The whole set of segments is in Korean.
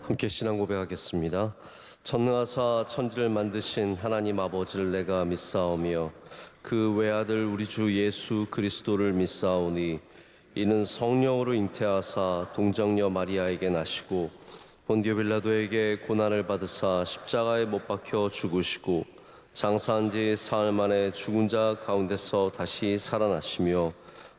함께 신앙 고백하겠습니다. 전능하사 천지를 만드신 하나님 아버지를 내가 믿사오며 그 외아들 우리 주 예수 그리스도를 믿사오니 이는 성령으로 잉태하사 동정녀 마리아에게 나시고 본디오 빌라도에게 고난을 받으사 십자가에 못 박혀 죽으시고 장사한 지 사흘 만에 죽은 자 가운데서 다시 살아나시며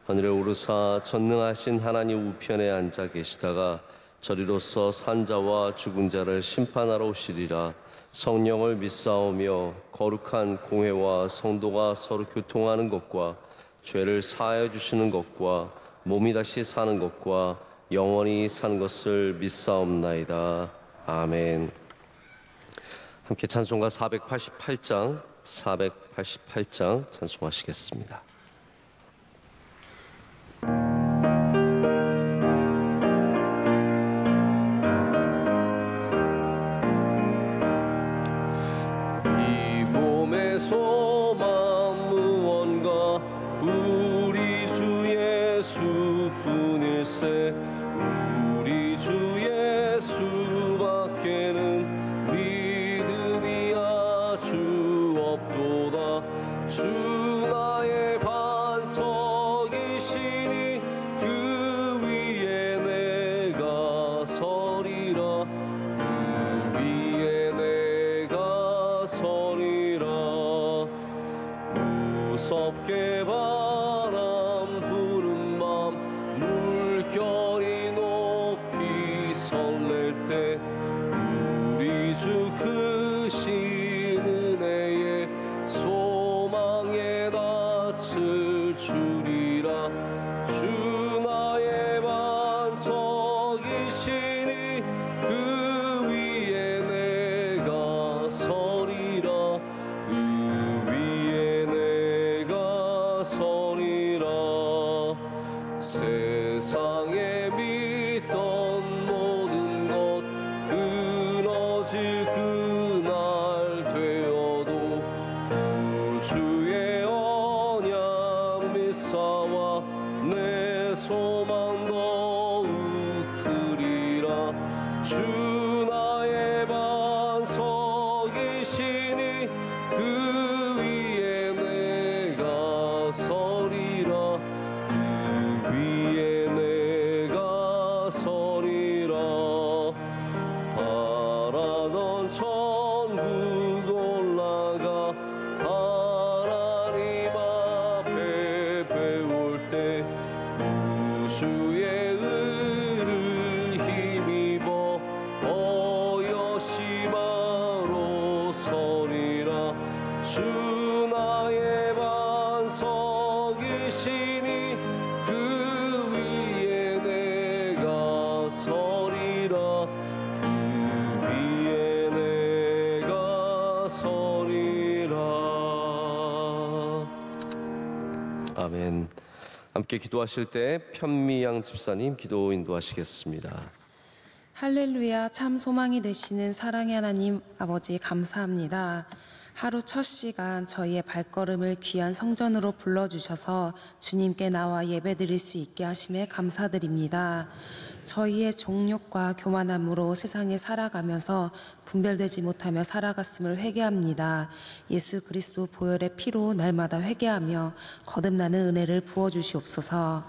하늘에 오르사 전능하신 하나님 우편에 앉아 계시다가 저리로서 산자와 죽은 자를 심판하러 오시리라. 성령을 믿사오며 거룩한 공회와 성도가 서로 교통하는 것과 죄를 사하여 주시는 것과 몸이 다시 사는 것과 영원히 사는 것을 믿사옵나이다. 아멘. 함께 찬송가 488장 찬송하시겠습니다. 소망 무언가 우리 주 예수뿐일세. 우리 주 예수밖에는 믿음이 아주 없도다. 주 나의 반석이시니 그 위에 내가 서리라. 그 위에 내가 서리라. 무섭게 바람 부는 밤 물결이 높이 설렐 때 우리 주 크신 은혜에 소망에 닿을 줄이라. 주 나의 반석이시니 그 위에 내가 서리라. 그 위에 내가 서리라. 세상에 믿던 모든 것 끊어질 그날 되어도 우주의 언약 믿사와 내 소망 더욱 크리라. 주 나의 반석이시니 그 위에 내가 서리라. 그 위에 내가 서리라. 바라던 천국 올라가 하나님 앞에 배울 때 구주의 의를 힘입어 어여시마로 서리라. 주 나의 반석이시니 그 위에 내가 서리라. 그 위에 내가 서리라. 아멘. 함께 기도하실 때 편미양 집사님 기도 인도하시겠습니다. 할렐루야. 참 소망이 되시는 사랑의 하나님 아버지 감사합니다. 하루 첫 시간 저희의 발걸음을 귀한 성전으로 불러주셔서 주님께 나와 예배드릴 수 있게 하심에 감사드립니다. 저희의 정욕과 교만함으로 세상에 살아가면서 분별되지 못하며 살아갔음을 회개합니다. 예수 그리스도 보혈의 피로 날마다 회개하며 거듭나는 은혜를 부어주시옵소서.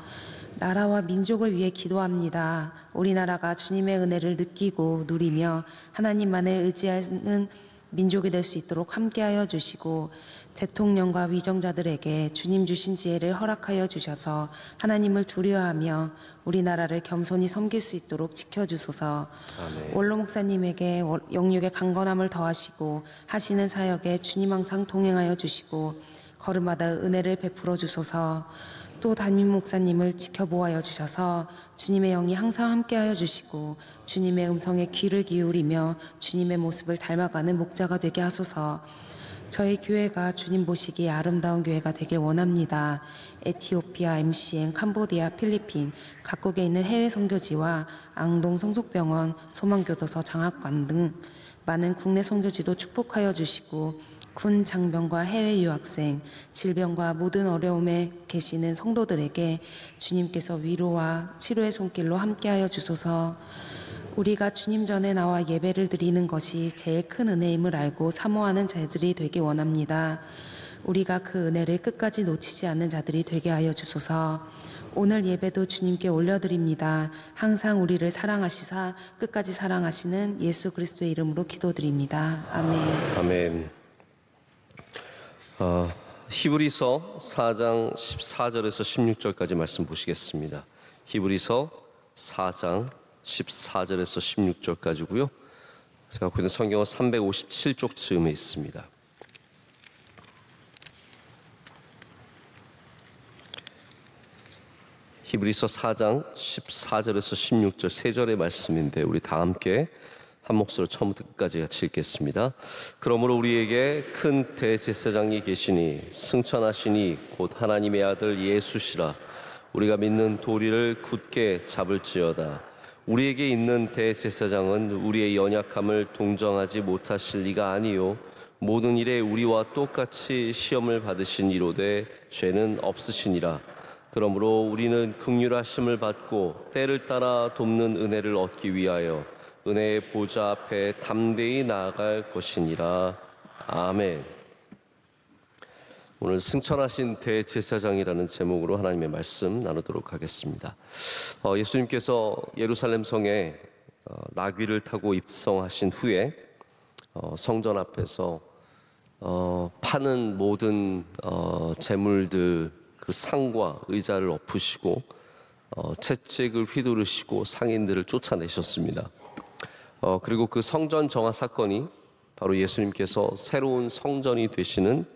나라와 민족을 위해 기도합니다. 우리나라가 주님의 은혜를 느끼고 누리며 하나님만을 의지하는 민족이 될 수 있도록 함께하여 주시고 대통령과 위정자들에게 주님 주신 지혜를 허락하여 주셔서 하나님을 두려워하며 우리나라를 겸손히 섬길 수 있도록 지켜주소서. 아멘. 원로 목사님에게 영육의 강건함을 더하시고 하시는 사역에 주님 항상 동행하여 주시고 걸음마다 은혜를 베풀어 주소서. 또 담임 목사님을 지켜보아여 주셔서 주님의 영이 항상 함께하여 주시고 주님의 음성에 귀를 기울이며 주님의 모습을 닮아가는 목자가 되게 하소서. 저희 교회가 주님 보시기에 아름다운 교회가 되길 원합니다. 에티오피아, MCN, 캄보디아, 필리핀 각국에 있는 해외 선교지와 앙동 성속병원, 소망교도소, 장학관 등 많은 국내 선교지도 축복하여 주시고 군 장병과 해외 유학생, 질병과 모든 어려움에 계시는 성도들에게 주님께서 위로와 치료의 손길로 함께하여 주소서. 우리가 주님 전에 나와 예배를 드리는 것이 제일 큰 은혜임을 알고 사모하는 자들이 되기 원합니다. 우리가 그 은혜를 끝까지 놓치지 않는 자들이 되게 하여 주소서. 오늘 예배도 주님께 올려드립니다. 항상 우리를 사랑하시사 끝까지 사랑하시는 예수 그리스도의 이름으로 기도드립니다. 아멘. 아멘. 히브리서 4장 14절에서 16절까지 말씀 보시겠습니다. 히브리서 4장 14절에서 16절까지고요. 제가 갖고 있는 성경은 357쪽 즈음에 있습니다. 히브리서 4장 14절에서 16절 세 절의 말씀인데 우리 다 함께 한 목소리로 처음부터 끝까지 같이 읽겠습니다. 그러므로 우리에게 큰 대제사장이 계시니 승천하시니 곧 하나님의 아들 예수시라. 우리가 믿는 도리를 굳게 잡을지어다. 우리에게 있는 대제사장은 우리의 연약함을 동정하지 못하실 리가 아니요 모든 일에 우리와 똑같이 시험을 받으신 이로되 죄는 없으시니라. 그러므로 우리는 긍휼하심을 받고 때를 따라 돕는 은혜를 얻기 위하여 은혜의 보좌 앞에 담대히 나아갈 것이니라. 아멘. 오늘 승천하신 대제사장이라는 제목으로 하나님의 말씀 나누도록 하겠습니다. 예수님께서 예루살렘 성에 나귀를 타고 입성하신 후에 성전 앞에서 파는 모든 재물들 그 상과 의자를 엎으시고 채찍을 휘두르시고 상인들을 쫓아내셨습니다. 그리고 그 성전 정화 사건이 바로 예수님께서 새로운 성전이 되시는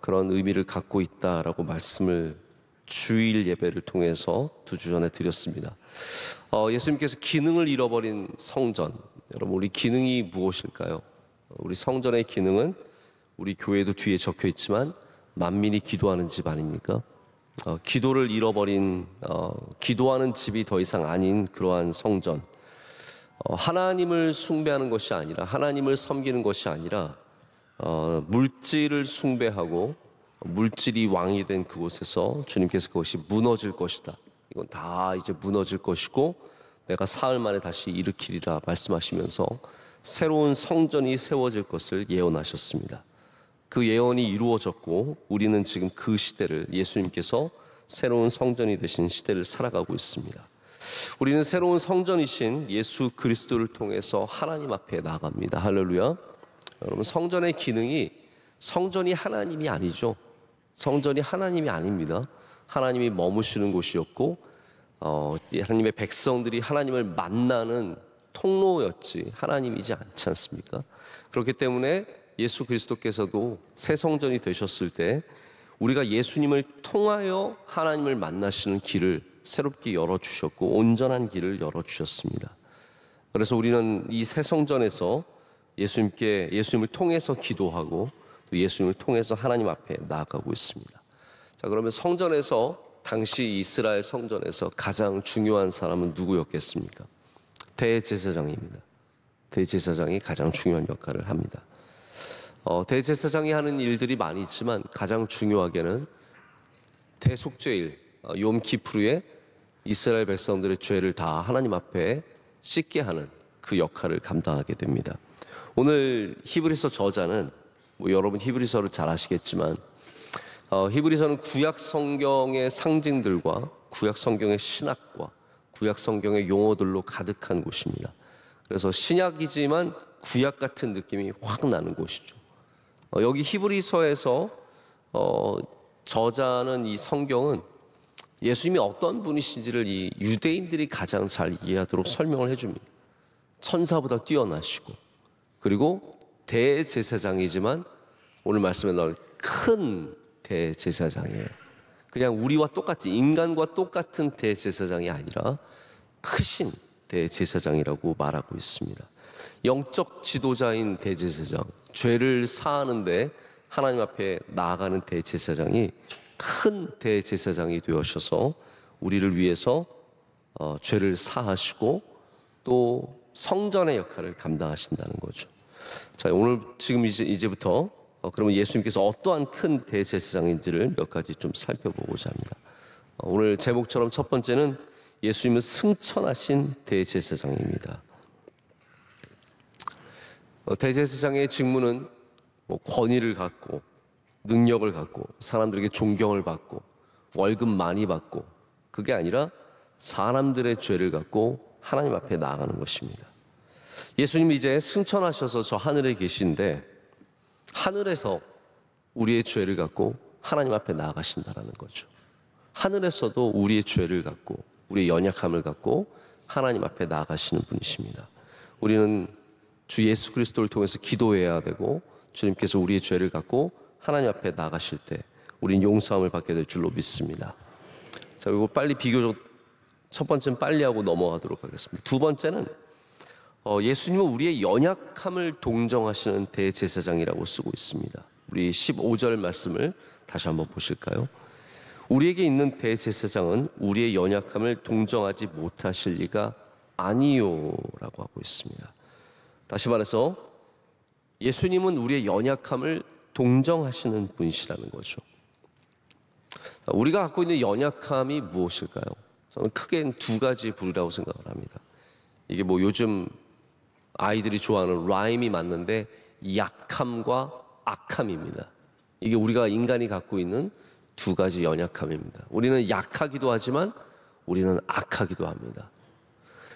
그런 의미를 갖고 있다라고 말씀을 주일 예배를 통해서 2주 전에 드렸습니다. 예수님께서 기능을 잃어버린 성전, 여러분 우리 기능이 무엇일까요? 우리 성전의 기능은 우리 교회도 뒤에 적혀 있지만 만민이 기도하는 집 아닙니까? 기도를 잃어버린 기도하는 집이 더 이상 아닌 그러한 성전, 하나님을 숭배하는 것이 아니라 하나님을 섬기는 것이 아니라 물질을 숭배하고 물질이 왕이 된 그곳에서 주님께서 그것이 무너질 것이다. 이건 다 이제 무너질 것이고 내가 사흘 만에 다시 일으키리라 말씀하시면서 새로운 성전이 세워질 것을 예언하셨습니다. 그 예언이 이루어졌고 우리는 지금 그 시대를 예수님께서 새로운 성전이 되신 시대를 살아가고 있습니다. 우리는 새로운 성전이신 예수 그리스도를 통해서 하나님 앞에 나아갑니다. 할렐루야. 여러분 성전의 기능이 성전이 하나님이 아니죠. 성전이 하나님이 아닙니다. 하나님이 머무시는 곳이었고 하나님의 백성들이 하나님을 만나는 통로였지 하나님이지 않지 않습니까? 그렇기 때문에 예수 그리스도께서도 새 성전이 되셨을 때 우리가 예수님을 통하여 하나님을 만나시는 길을 새롭게 열어주셨고 온전한 길을 열어주셨습니다. 그래서 우리는 이 새 성전에서 예수님을 통해서 기도하고 또 예수님을 통해서 하나님 앞에 나아가고 있습니다. 자, 그러면 성전에서 당시 이스라엘 성전에서 가장 중요한 사람은 누구였겠습니까? 대제사장입니다. 대제사장이 가장 중요한 역할을 합니다. 대제사장이 하는 일들이 많이 있지만 가장 중요하게는 대속죄일 욤키프루에 이스라엘 백성들의 죄를 다 하나님 앞에 씻게 하는 그 역할을 감당하게 됩니다. 오늘 히브리서 저자는 여러분 히브리서를 잘 아시겠지만 히브리서는 구약 성경의 상징들과 구약 성경의 신학과 구약 성경의 용어들로 가득한 곳입니다. 그래서 신약이지만 구약 같은 느낌이 확 나는 곳이죠. 여기 히브리서에서 저자는 이 성경은 예수님이 어떤 분이신지를 이 유대인들이 가장 잘 이해하도록 설명을 해줍니다. 천사보다 뛰어나시고 그리고 대제사장이지만 오늘 말씀에 나올 큰 대제사장이에요. 그냥 우리와 똑같이 인간과 똑같은 대제사장이 아니라 크신 대제사장이라고 말하고 있습니다. 영적 지도자인 대제사장, 죄를 사하는데 하나님 앞에 나아가는 대제사장이 큰 대제사장이 되어셔서 우리를 위해서 죄를 사하시고 또 성전의 역할을 감당하신다는 거죠. 자, 오늘 지금 이제부터 그러면 예수님께서 어떠한 큰 대제사장인지를 몇 가지 좀 살펴보고자 합니다. 오늘 제목처럼 첫 번째는 예수님은 승천하신 대제사장입니다. 대제사장의 직무는 권위를 갖고 능력을 갖고 사람들에게 존경을 받고 월급 많이 받고, 그게 아니라 사람들의 죄를 갖고 하나님 앞에 나아가는 것입니다. 예수님이 이제 승천하셔서 저 하늘에 계신데 하늘에서 우리의 죄를 갖고 하나님 앞에 나아가신다라는 거죠. 하늘에서도 우리의 죄를 갖고 우리의 연약함을 갖고 하나님 앞에 나아가시는 분이십니다. 우리는 주 예수 그리스도를 통해서 기도해야 되고, 주님께서 우리의 죄를 갖고 하나님 앞에 나아가실 때 우린 용서함을 받게 될 줄로 믿습니다. 자, 이거 빨리 비교적 첫 번째는 빨리 하고 넘어가도록 하겠습니다. 두 번째는 예수님은 우리의 연약함을 동정하시는 대제사장이라고 쓰고 있습니다. 우리 15절 말씀을 다시 한번 보실까요? 우리에게 있는 대제사장은 우리의 연약함을 동정하지 못하실 리가 아니요 라고 하고 있습니다. 다시 말해서 예수님은 우리의 연약함을 동정하시는 분이시라는 거죠. 우리가 갖고 있는 연약함이 무엇일까요? 저는 크게 두 가지 부류라고 생각을 합니다. 이게 요즘 아이들이 좋아하는 라임이 맞는데 약함과 악함입니다. 이게 우리가 인간이 갖고 있는 두 가지 연약함입니다. 우리는 약하기도 하지만 우리는 악하기도 합니다.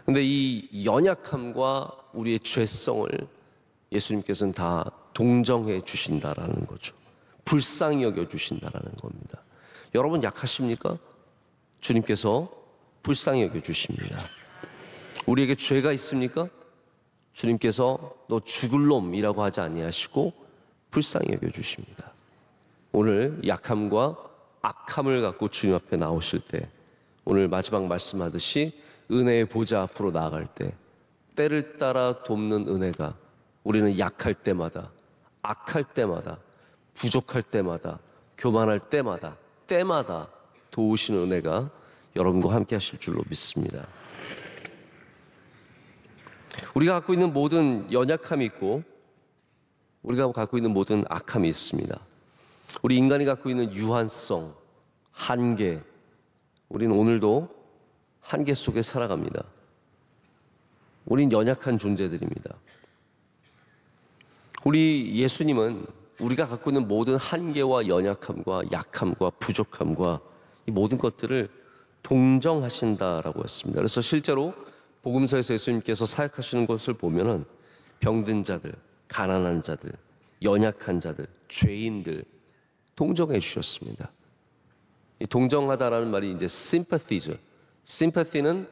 그런데 이 연약함과 우리의 죄성을 예수님께서는 다 동정해 주신다라는 거죠. 불쌍히 여겨 주신다라는 겁니다. 여러분 약하십니까? 주님께서 불쌍히 여겨 주십니다. 우리에게 죄가 있습니까? 주님께서 너 죽을 놈이라고 하지 아니하시고 불쌍히 여겨 주십니다. 오늘 약함과 악함을 갖고 주님 앞에 나오실 때, 오늘 마지막 말씀하듯이 은혜의 보좌 앞으로 나아갈 때 때를 따라 돕는 은혜가 우리는 약할 때마다, 악할 때마다, 부족할 때마다, 교만할 때마다 도우시는 은혜가 여러분과 함께 하실 줄로 믿습니다. 우리가 갖고 있는 모든 연약함이 있고 우리가 갖고 있는 모든 악함이 있습니다. 우리 인간이 갖고 있는 유한성, 한계, 우리는 오늘도 한계 속에 살아갑니다. 우린 연약한 존재들입니다. 우리 예수님은 우리가 갖고 있는 모든 한계와 연약함과 약함과 부족함과 이 모든 것들을 동정하신다라고 했습니다. 그래서 실제로 복음서에서 예수님께서 사역하시는 것을 보면은 병든 자들, 가난한 자들, 연약한 자들, 죄인들 동정해 주셨습니다. 이 동정하다라는 말이 이제 sympathy죠. sympathy는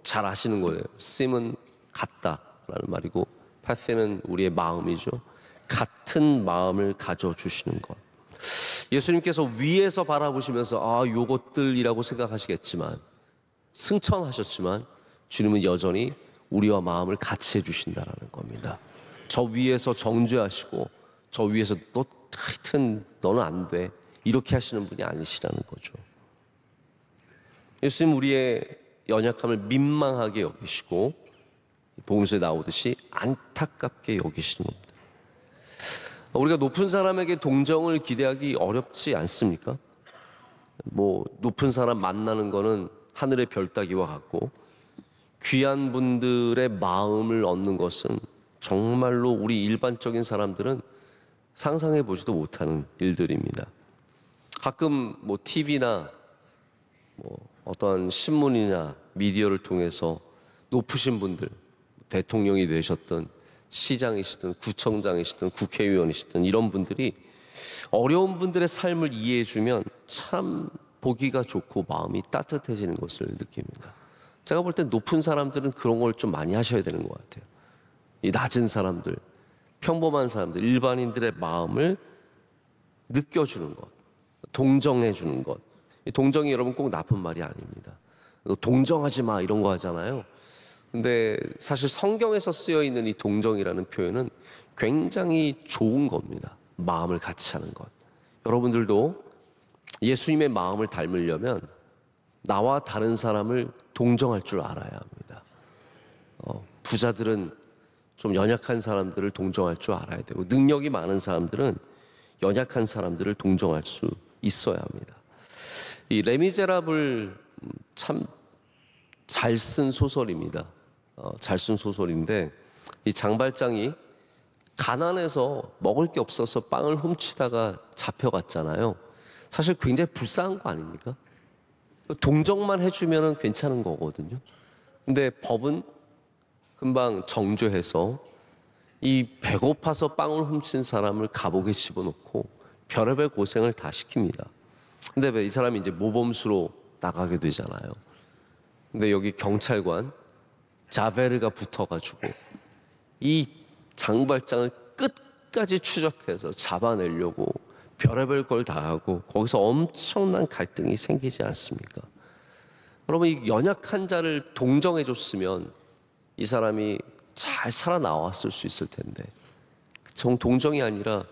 잘 아시는 거예요. sim은 같다라는 말이고, pathy는 우리의 마음이죠. 같은 마음을 가져주시는 것. 예수님께서 위에서 바라보시면서 요것들이라고 생각하시겠지만, 승천하셨지만 주님은 여전히 우리와 마음을 같이 해주신다라는 겁니다. 저 위에서 정죄하시고 저 위에서 너 하여튼 너는 안 돼 이렇게 하시는 분이 아니시라는 거죠. 예수님 우리의 연약함을 민망하게 여기시고 복음서에 나오듯이 안타깝게 여기시는 겁니다. 우리가 높은 사람에게 동정을 기대하기 어렵지 않습니까? 높은 사람 만나는 거는 하늘의 별 따기와 같고, 귀한 분들의 마음을 얻는 것은 정말로 우리 일반적인 사람들은 상상해 보지도 못하는 일들입니다. 가끔 TV나 어떤 신문이나 미디어를 통해서 높으신 분들, 대통령이 되셨던 시장이시든 구청장이시든 국회의원이시든 이런 분들이 어려운 분들의 삶을 이해해주면 참 보기가 좋고 마음이 따뜻해지는 것을 느낍니다. 제가 볼 때 높은 사람들은 그런 걸 좀 많이 하셔야 되는 것 같아요. 이 낮은 사람들, 평범한 사람들, 일반인들의 마음을 느껴주는 것, 동정해주는 것. 동정이 여러분 꼭 나쁜 말이 아닙니다. 동정하지 마 이런 거 하잖아요. 근데 사실 성경에서 쓰여 있는 이 동정이라는 표현은 굉장히 좋은 겁니다. 마음을 같이 하는 것. 여러분들도 예수님의 마음을 닮으려면 나와 다른 사람을 동정할 줄 알아야 합니다. 부자들은 좀 연약한 사람들을 동정할 줄 알아야 되고, 능력이 많은 사람들은 연약한 사람들을 동정할 수 있어야 합니다. 이 레미제라블 참 잘 쓴 소설입니다. 잘 쓴 소설인데 이 장발장이 가난해서 먹을 게 없어서 빵을 훔치다가 잡혀갔잖아요. 사실 굉장히 불쌍한 거 아닙니까? 동정만 해주면 괜찮은 거거든요. 근데 법은 금방 정죄해서 이 배고파서 빵을 훔친 사람을 감옥에 집어넣고 별의별 고생을 다 시킵니다. 근데 왜 이 사람이 이제 모범수로 나가게 되잖아요. 근데 여기 경찰관 자베르가 붙어가지고 이 장발장을 끝까지 추적해서 잡아내려고 별의별 걸 다 하고 거기서 엄청난 갈등이 생기지 않습니까? 여러분, 이 연약한 자를 동정해 줬으면 이 사람이 잘 살아나왔을 수 있을 텐데 동정이 아니라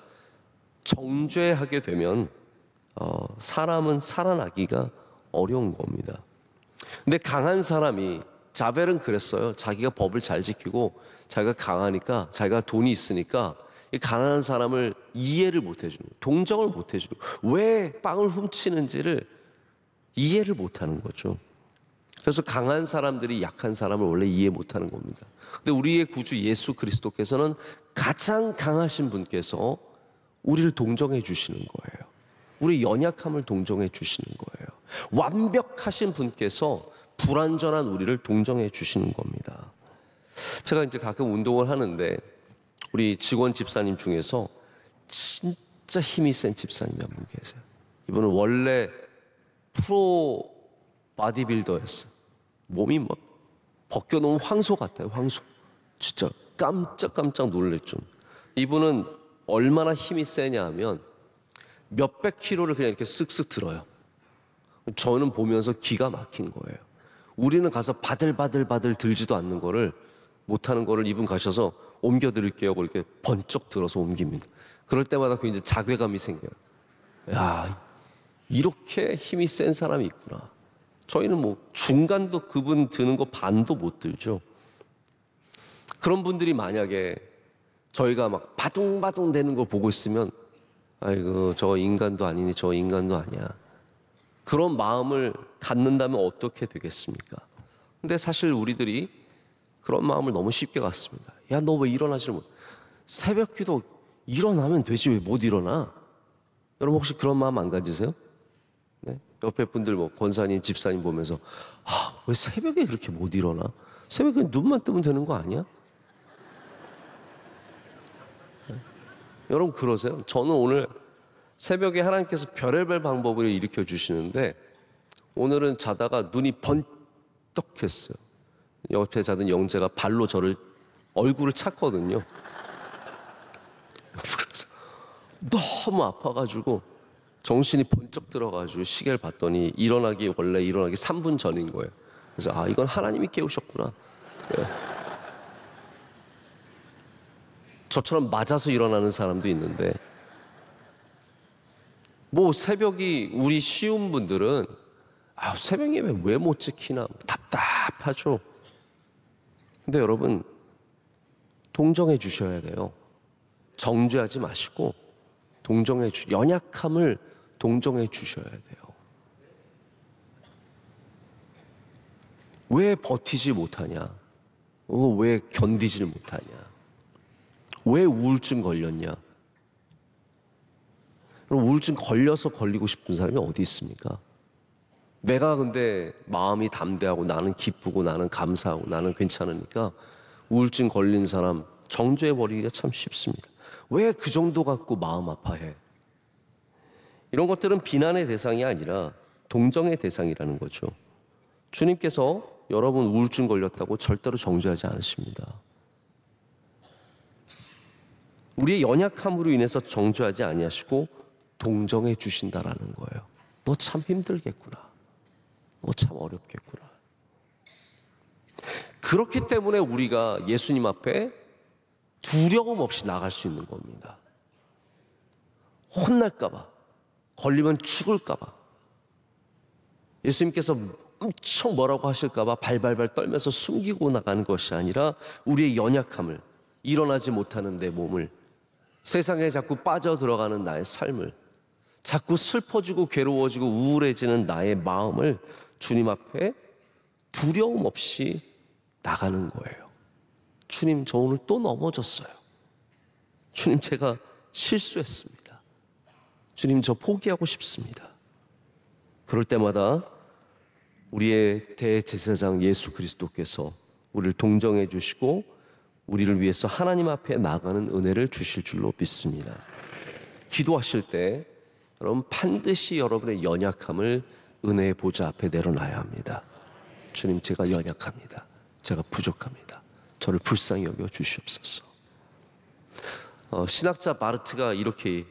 정죄하게 되면 사람은 살아나기가 어려운 겁니다. 근데 강한 사람이, 자벨은 그랬어요. 자기가 법을 잘 지키고 자기가 강하니까, 자기가 돈이 있으니까 이 가난한 사람을 이해를 못 해주는, 동정을 못 해주는, 왜 빵을 훔치는지를 이해를 못 하는 거죠. 그래서 강한 사람들이 약한 사람을 원래 이해 못 하는 겁니다. 근데 우리의 구주 예수 그리스도께서는 가장 강하신 분께서 우리를 동정해 주시는 거예요. 우리 연약함을 동정해 주시는 거예요. 완벽하신 분께서 불완전한 우리를 동정해 주시는 겁니다. 제가 이제 가끔 운동을 하는데 우리 직원 집사님 중에서 진짜 힘이 센 집사님이 한 분 계세요. 이분은 원래 프로 바디빌더였어요. 몸이 막 벗겨놓은 황소 같아요. 황소. 진짜 깜짝깜짝 놀랬죠. 이분은 얼마나 힘이 세냐 하면 몇백 킬로를 그냥 이렇게 쓱쓱 들어요. 저는 보면서 기가 막힌 거예요. 우리는 가서 바들바들 들지도 않는 거를, 못하는 거를 이분 가셔서 옮겨드릴게요. 이렇게 번쩍 들어서 옮깁니다. 그럴 때마다 굉장히 자괴감이 생겨요. 야, 이렇게 힘이 센 사람이 있구나. 저희는 뭐 중간도 그분 드는 거 반도 못 들죠. 그런 분들이 만약에 저희가 막 바둥바둥 되는 거 보고 있으면 아이고 저 인간도 아니니 저 인간도 아니야. 그런 마음을 갖는다면 어떻게 되겠습니까? 근데 사실 우리들이 그런 마음을 너무 쉽게 갖습니다. 야, 너 왜 일어나지를 못? 새벽 기도 일어나면 되지 왜 못 일어나? 여러분 혹시 그런 마음 안 가지세요? 네? 옆에 분들 뭐 권사님, 집사님 보면서 왜 새벽에 그렇게 못 일어나? 새벽에 눈만 뜨면 되는 거 아니야? 네? 여러분 그러세요? 저는 오늘 새벽에 하나님께서 별의별 방법을 일으켜 주시는데 오늘은 자다가 눈이 번떡했어요. 옆에 자던 영재가 발로 저를 얼굴을 찼거든요. 그래서 너무 아파가지고 정신이 번쩍 들어가지고 시계를 봤더니 원래 일어나기 3분 전인 거예요. 그래서 이건 하나님이 깨우셨구나. 네. 저처럼 맞아서 일어나는 사람도 있는데 뭐 새벽이 우리 쉬운 분들은 새벽 예배 왜 못 지키나 답답하죠. 근데 여러분 동정해 주셔야 돼요. 정죄하지 마시고 연약함을 동정해 주셔야 돼요. 왜 버티지 못하냐? 왜 견디질 못하냐? 왜 우울증 걸렸냐? 그럼 우울증 걸려서 걸리고 싶은 사람이 어디 있습니까? 내가 근데 마음이 담대하고 나는 기쁘고 나는 감사하고 나는 괜찮으니까 우울증 걸린 사람 정죄해버리기가 참 쉽습니다. 왜 그 정도 갖고 마음 아파해? 이런 것들은 비난의 대상이 아니라 동정의 대상이라는 거죠. 주님께서 여러분 우울증 걸렸다고 절대로 정죄하지 않으십니다. 우리의 연약함으로 인해서 정죄하지 아니하시고 동정해 주신다라는 거예요. 너 참 힘들겠구나. 너 참 어렵겠구나. 그렇기 때문에 우리가 예수님 앞에 두려움 없이 나갈 수 있는 겁니다. 혼날까봐, 걸리면 죽을까봐, 예수님께서 엄청 뭐라고 하실까봐 발발발 떨면서 숨기고 나가는 것이 아니라 우리의 연약함을, 일어나지 못하는 내 몸을, 세상에 자꾸 빠져들어가는 나의 삶을, 자꾸 슬퍼지고 괴로워지고 우울해지는 나의 마음을 주님 앞에 두려움 없이 나가는 거예요. 주님, 저 오늘 또 넘어졌어요. 주님, 제가 실수했습니다. 주님, 저 포기하고 싶습니다. 그럴 때마다 우리의 대제사장 예수 그리스도께서 우리를 동정해 주시고 우리를 위해서 하나님 앞에 나가는 은혜를 주실 줄로 믿습니다. 기도하실 때 여러분 반드시 여러분의 연약함을 은혜의 보좌 앞에 내려놔야 합니다. 주님, 제가 연약합니다. 제가 부족합니다. 저를 불쌍히 여겨 주시옵소서. 신학자 마르트가 이렇게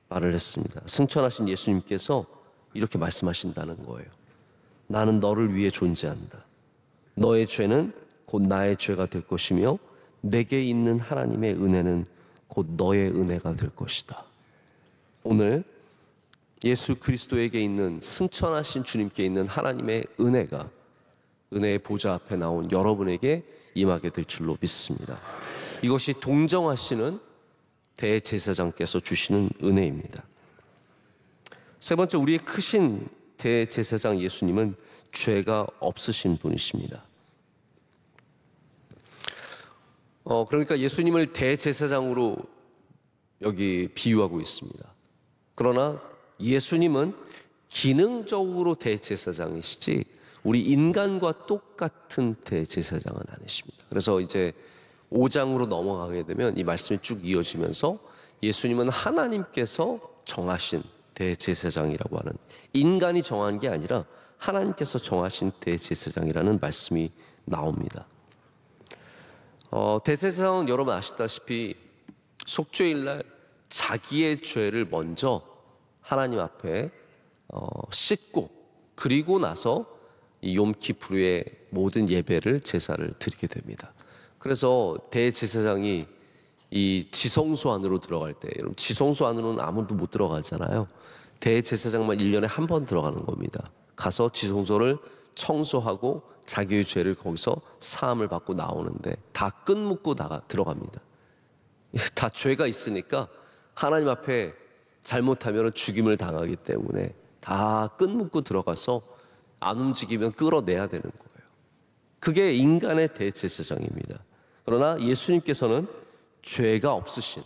말을 했습니다. 승천하신 예수님께서 이렇게 말씀하신다는 거예요. 나는 너를 위해 존재한다. 너의 죄는 곧 나의 죄가 될 것이며 내게 있는 하나님의 은혜는 곧 너의 은혜가 될 것이다. 오늘 예수 그리스도에게 있는, 승천하신 주님께 있는 하나님의 은혜가 은혜의 보좌 앞에 나온 여러분에게 임하게 될 줄로 믿습니다. 이것이 동정하시는 대제사장께서 주시는 은혜입니다. 세 번째, 우리의 크신 대제사장 예수님은 죄가 없으신 분이십니다. 그러니까 예수님을 대제사장으로 여기 비유하고 있습니다. 그러나 예수님은 기능적으로 대제사장이시지 우리 인간과 똑같은 대제사장은 아니십니다. 그래서 이제 5장으로 넘어가게 되면 이 말씀이 쭉 이어지면서 예수님은 하나님께서 정하신 대제사장이라고 하는, 인간이 정한 게 아니라 하나님께서 정하신 대제사장이라는 말씀이 나옵니다. 대제사장은 여러분 아시다시피 속죄일날 자기의 죄를 먼저 하나님 앞에 씻고 그리고 나서 이 욤키프루의 모든 예배를 제사를 드리게 됩니다. 그래서 대제사장이 이 지성소 안으로 들어갈 때, 여러분 지성소 안으로는 아무도 못 들어가잖아요. 대제사장만 1년에 한 번 들어가는 겁니다. 가서 지성소를 청소하고 자기의 죄를 거기서 사함을 받고 나오는데 다 끈묶고 들어갑니다. 다 죄가 있으니까 하나님 앞에 잘못하면 죽임을 당하기 때문에 다 끈묶고 들어가서 안 움직이면 끌어내야 되는 거예요. 그게 인간의 대제사장입니다. 그러나 예수님께서는 죄가 없으신,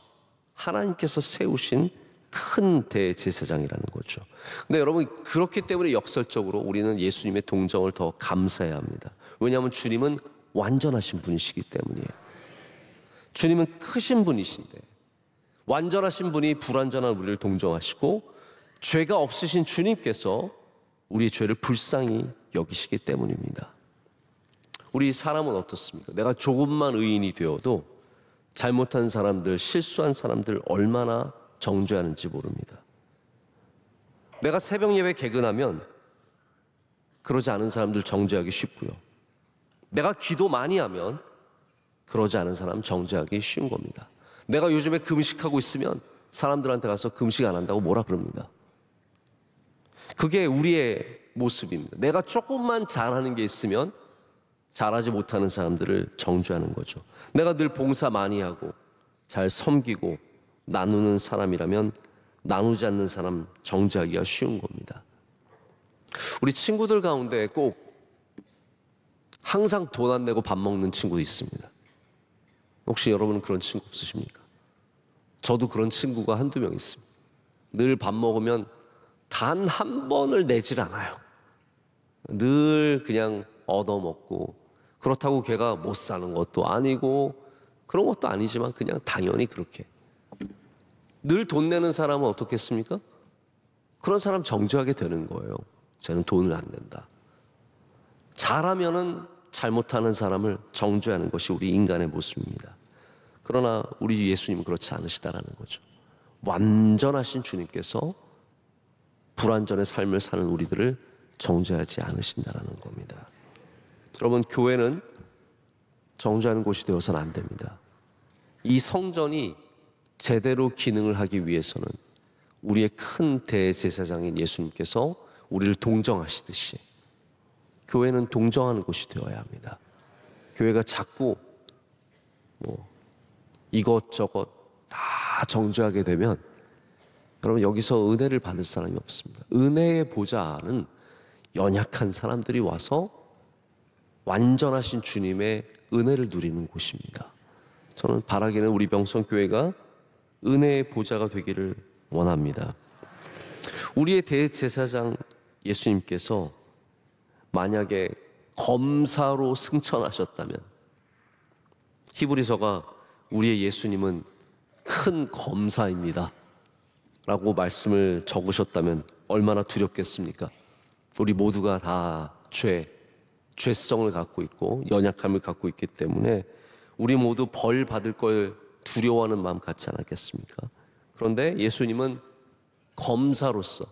하나님께서 세우신 큰 대제사장이라는 거죠. 근데 여러분, 그렇기 때문에 역설적으로 우리는 예수님의 동정을 더 감사해야 합니다. 왜냐하면 주님은 완전하신 분이시기 때문이에요. 주님은 크신 분이신데 완전하신 분이 불완전한 우리를 동정하시고 죄가 없으신 주님께서 우리의 죄를 불쌍히 여기시기 때문입니다. 우리 사람은 어떻습니까? 내가 조금만 의인이 되어도 잘못한 사람들, 실수한 사람들 얼마나 정죄하는지 모릅니다. 내가 새벽 예배 개근하면 그러지 않은 사람들 정죄하기 쉽고요. 내가 기도 많이 하면 그러지 않은 사람 정죄하기 쉬운 겁니다. 내가 요즘에 금식하고 있으면 사람들한테 가서 금식 안 한다고 뭐라 그럽니다. 그게 우리의 모습입니다. 내가 조금만 잘하는 게 있으면 잘하지 못하는 사람들을 정죄하는 거죠. 내가 늘 봉사 많이 하고 잘 섬기고 나누는 사람이라면 나누지 않는 사람 정죄하기가 쉬운 겁니다. 우리 친구들 가운데 꼭 항상 돈 안 내고 밥 먹는 친구 있습니다. 혹시 여러분은 그런 친구 없으십니까? 저도 그런 친구가 한두 명 있습니다. 늘 밥 먹으면 단 한 번을 내질 않아요. 늘 그냥 얻어먹고, 그렇다고 걔가 못 사는 것도 아니고 그런 것도 아니지만 그냥 당연히 그렇게. 늘 돈 내는 사람은 어떻겠습니까? 그런 사람 정죄하게 되는 거예요. 쟤는 돈을 안 낸다. 잘하면은 잘못하는 사람을 정죄하는 것이 우리 인간의 모습입니다. 그러나 우리 예수님은 그렇지 않으시다라는 거죠. 완전하신 주님께서 불완전의 삶을 사는 우리들을 정죄하지 않으신다라는 겁니다. 여러분, 교회는 정죄하는 곳이 되어서는 안 됩니다. 이 성전이 제대로 기능을 하기 위해서는 우리의 큰 대제사장인 예수님께서 우리를 동정하시듯이 교회는 동정하는 곳이 되어야 합니다. 교회가 자꾸 이것저것 다 정죄하게 되면 여러분, 여기서 은혜를 받을 사람이 없습니다. 은혜의 보좌는 연약한 사람들이 와서 완전하신 주님의 은혜를 누리는 곳입니다. 저는 바라기는 우리 명성교회가 은혜의 보좌가 되기를 원합니다. 우리의 대제사장 예수님께서 만약에 검사로 승천하셨다면, 히브리서가 우리의 예수님은 큰 검사입니다 라고 말씀을 적으셨다면 얼마나 두렵겠습니까? 우리 모두가 다 죄성을 갖고 있고 연약함을 갖고 있기 때문에 우리 모두 벌 받을 걸 두려워하는 마음 같지 않았겠습니까? 그런데 예수님은 검사로서,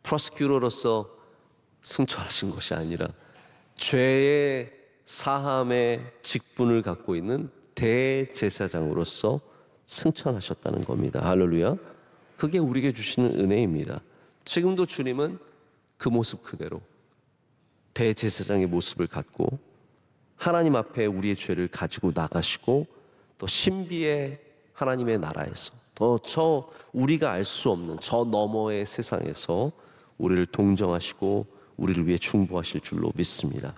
프로스큐러로서 승천하신 것이 아니라 죄의 사함의 직분을 갖고 있는 대제사장으로서 승천하셨다는 겁니다. 할렐루야. 그게 우리에게 주시는 은혜입니다. 지금도 주님은 그 모습 그대로 대제사장의 모습을 갖고 하나님 앞에 우리의 죄를 가지고 나가시고, 또 신비의 하나님의 나라에서, 더 우리가 알 수 없는 저 너머의 세상에서 우리를 동정하시고 우리를 위해 충보하실 줄로 믿습니다.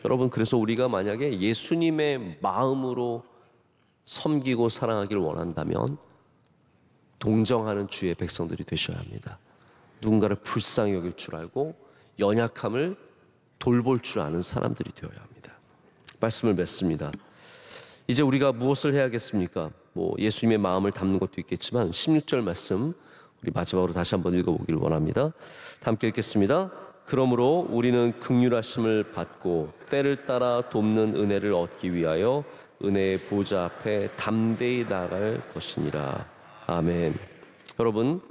여러분, 그래서 우리가 만약에 예수님의 마음으로 섬기고 사랑하기를 원한다면 동정하는 주의 백성들이 되셔야 합니다. 누군가를 불쌍히 여길 줄 알고 연약함을 돌볼 줄 아는 사람들이 되어야 합니다. 말씀을 맺습니다. 이제 우리가 무엇을 해야겠습니까? 예수님의 마음을 담는 것도 있겠지만 16절 말씀 우리 마지막으로 다시 한번 읽어보기를 원합니다. 함께 읽겠습니다. 그러므로 우리는 긍휼하심을 받고 때를 따라 돕는 은혜를 얻기 위하여 은혜의 보좌 앞에 담대히 나아갈 것이니라. 아멘. 여러분,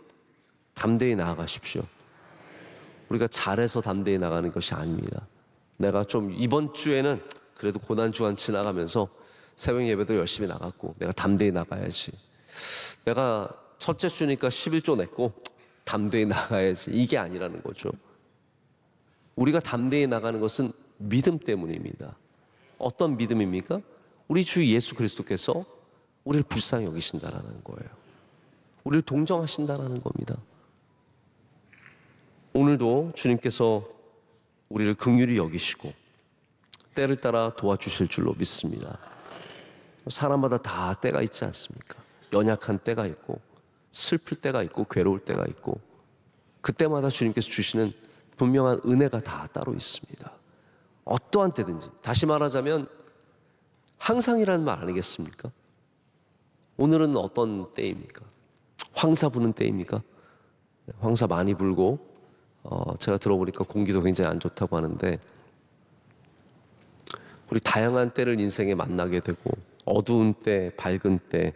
담대히 나아가십시오. 우리가 잘해서 담대히 나가는 것이 아닙니다. 내가 좀 이번 주에는 그래도 고난주간 지나가면서 새벽 예배도 열심히 나갔고 내가 담대히 나가야지, 내가 첫째 주니까 11조 냈고 담대히 나가야지, 이게 아니라는 거죠. 우리가 담대히 나가는 것은 믿음 때문입니다. 어떤 믿음입니까? 우리 주 예수 그리스도께서 우리를 불쌍히 여기신다라는 거예요. 우리를 동정하신다라는 겁니다. 오늘도 주님께서 우리를 긍휼히 여기시고 때를 따라 도와주실 줄로 믿습니다. 사람마다 다 때가 있지 않습니까? 연약한 때가 있고 슬플 때가 있고 괴로울 때가 있고, 그때마다 주님께서 주시는 분명한 은혜가 다 따로 있습니다. 어떠한 때든지, 다시 말하자면 항상이라는 말 아니겠습니까? 오늘은 어떤 때입니까? 황사 부는 때입니까? 황사 많이 불고 제가 들어보니까 공기도 굉장히 안 좋다고 하는데, 우리 다양한 때를 인생에 만나게 되고, 어두운 때, 밝은 때,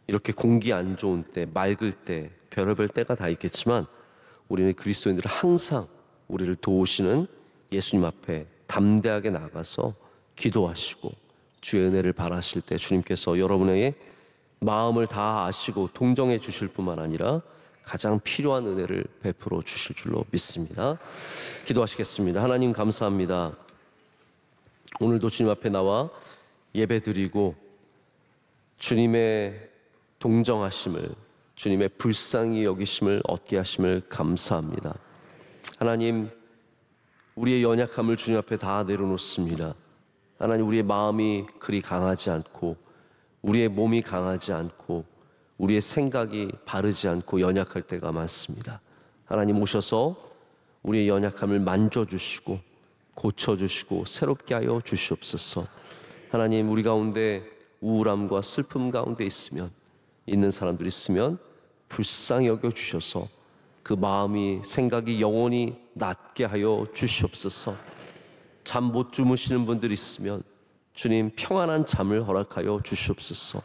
이렇게 공기 안 좋은 때, 맑을 때, 별의별 때가 다 있겠지만 우리는 그리스도인들은 항상 우리를 도우시는 예수님 앞에 담대하게 나가서 기도하시고 주의 은혜를 바라실 때 주님께서 여러분의 마음을 다 아시고 동정해 주실 뿐만 아니라 가장 필요한 은혜를 베풀어 주실 줄로 믿습니다. 기도하시겠습니다. 하나님, 감사합니다. 오늘도 주님 앞에 나와 예배드리고 주님의 동정하심을, 주님의 불쌍히 여기심을 얻게 하심을 감사합니다. 하나님, 우리의 연약함을 주님 앞에 다 내려놓습니다. 하나님, 우리의 마음이 그리 강하지 않고 우리의 몸이 강하지 않고 우리의 생각이 바르지 않고 연약할 때가 많습니다. 하나님, 오셔서 우리의 연약함을 만져주시고 고쳐주시고 새롭게 하여 주시옵소서. 하나님, 우리 가운데 우울함과 슬픔 가운데 있는 사람들이 있으면 불쌍히 여겨주셔서 그 마음이, 생각이 영원히 낫게 하여 주시옵소서. 잠 못 주무시는 분들이 있으면 주님, 평안한 잠을 허락하여 주시옵소서.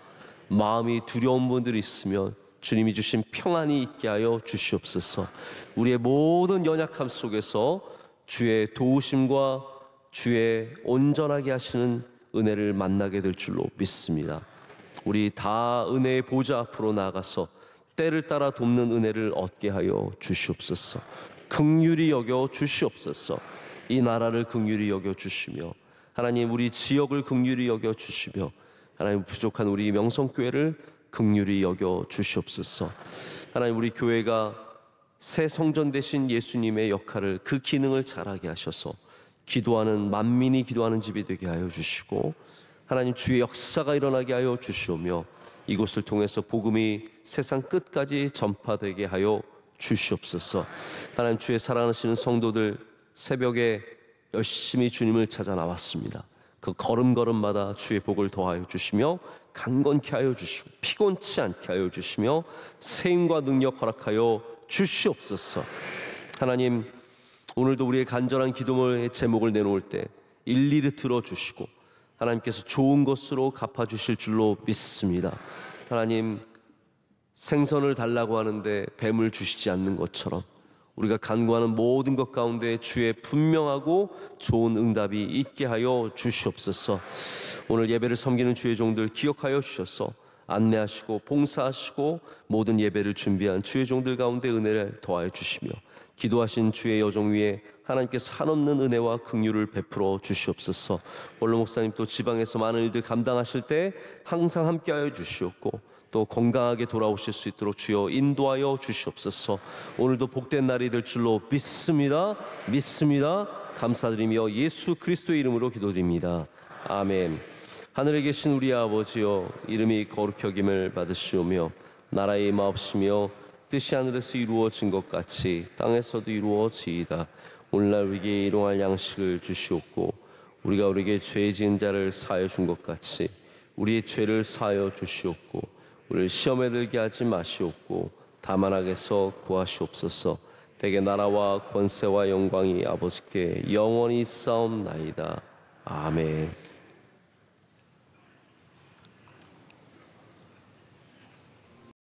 마음이 두려운 분들이 있으면 주님이 주신 평안이 있게 하여 주시옵소서. 우리의 모든 연약함 속에서 주의 도우심과 주의 온전하게 하시는 은혜를 만나게 될 줄로 믿습니다. 우리 다 은혜의 보좌 앞으로 나아가서 때를 따라 돕는 은혜를 얻게 하여 주시옵소서. 긍휼히 여겨 주시옵소서. 이 나라를 긍휼히 여겨 주시며, 하나님, 우리 지역을 긍휼히 여겨 주시며, 하나님, 부족한 우리 명성교회를 긍휼히 여겨 주시옵소서. 하나님, 우리 교회가 새 성전 되신 예수님의 역할을, 그 기능을 잘하게 하셔서 기도하는, 만민이 기도하는 집이 되게 하여 주시고, 하나님, 주의 역사가 일어나게 하여 주시오며, 이곳을 통해서 복음이 세상 끝까지 전파되게 하여 주시옵소서. 하나님, 주의 사랑하시는 성도들 새벽에 열심히 주님을 찾아 나왔습니다. 그 걸음걸음마다 주의 복을 더하여 주시며 강건케 하여 주시고 피곤치 않게 하여 주시며 세임과 능력 허락하여 주시옵소서. 하나님, 오늘도 우리의 간절한 기도의 제목을 내놓을 때 일일이 들어주시고 하나님께서 좋은 것으로 갚아주실 줄로 믿습니다. 하나님, 생선을 달라고 하는데 뱀을 주시지 않는 것처럼 우리가 간구하는 모든 것 가운데 주의 분명하고 좋은 응답이 있게 하여 주시옵소서. 오늘 예배를 섬기는 주의 종들 기억하여 주셔서 안내하시고 봉사하시고 모든 예배를 준비한 주의 종들 가운데 은혜를 더하여 주시며 기도하신 주의 여종 위에 하나님께서 한없는 은혜와 긍휼을 베풀어 주시옵소서. 원로 목사님 또 지방에서 많은 일들 감당하실 때 항상 함께하여 주시옵고 또 건강하게 돌아오실 수 있도록 주여 인도하여 주시옵소서. 오늘도 복된 날이 될 줄로 믿습니다. 감사드리며 예수 그리스도의 이름으로 기도드립니다. 아멘. 하늘에 계신 우리 아버지여, 이름이 거룩히 여김을 받으시오며 나라의 임하옵시며 뜻이 하늘에서 이루어진 것 같이 땅에서도 이루어지이다. 오늘날 우리에게 일용할 양식을 주시옵고 우리가 우리에게 죄 지은 자를 사하여 준 것 같이 우리의 죄를 사하여 주시옵고 우리를 시험에 들게 하지 마시옵고 다만 악에서 구하시옵소서. 대개 나라와 권세와 영광이 아버지께 영원히 있사옵나이다. 아멘.